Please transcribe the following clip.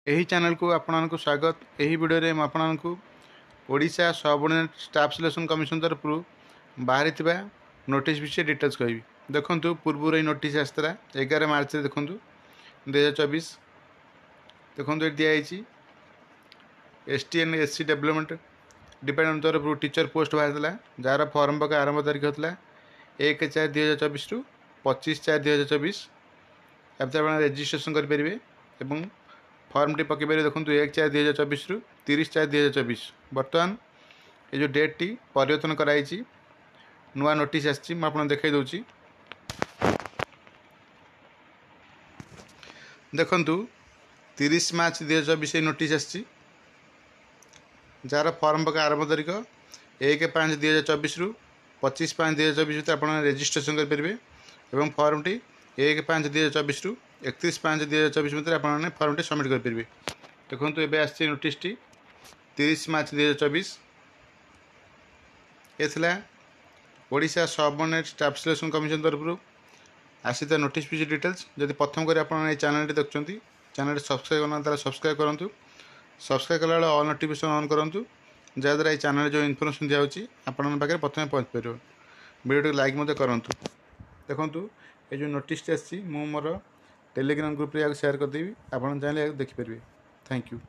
यही चैनल को आपको स्वागत। यही वीडियो रे आपको Odisha subordinate staff selection commission तरफ बाहरी नोटिस विषय डिटेल्स कहि। देखु पूर्व ये नोटिस आसला 11 मार्च देखु 2024। देखो ये दिखाई STN SC डेवलपमेंट डिपार्टमेंट तरफ टीचर पोस्ट बाहर जार फॉर्म पका आरंभ तारीख होता 1/4/2024 रु 25/4/2024। आप रेजिस्ट्रेशन करेंगे और फर्म टी पकई पारे। देखो 1/4/2024 रु 30/4/2024। बर्तमान ये जो डेट टी परिवर्तन कराई नुआ नोटिस आसी देखई दूची। देखु 30 मार्च 2024 नोटिस आसी जार फर्म पका आरंभ तारीख 1/5/2024 रु 25/5/2024 भितर आप रेजिस्ट्रेशन करेंगे और फर्म टी 1/5/2024 रु 31/5/2024 भितर आप फर्म टी सबमिट करेंगे। देखो ये आसी नोटिस टी 30 मार्च 2024। ये Odisha subordinate staff selection commission तरफ आसी नोटिस विषय डिटेल्स। जब प्रथम कर आप चैनल देखते चैनल सब्सक्राइब करना सब्सक्राइब करूँ। सब्सक्राइब कला ऑल नोटिफिकेशन ऑन करूँ जहाँद्वारा ये चैनल जो इनफॉरमेशन दिखाई आपके पाखे प्रथम पहुँच पार। वीडियो लाइक मत करूँ। देखो ये जो नोटिस आसी मोर टेलीग्राम ग्रुप रे शेयर करदेवी। आप चाहिए देखिपारे। Thank you.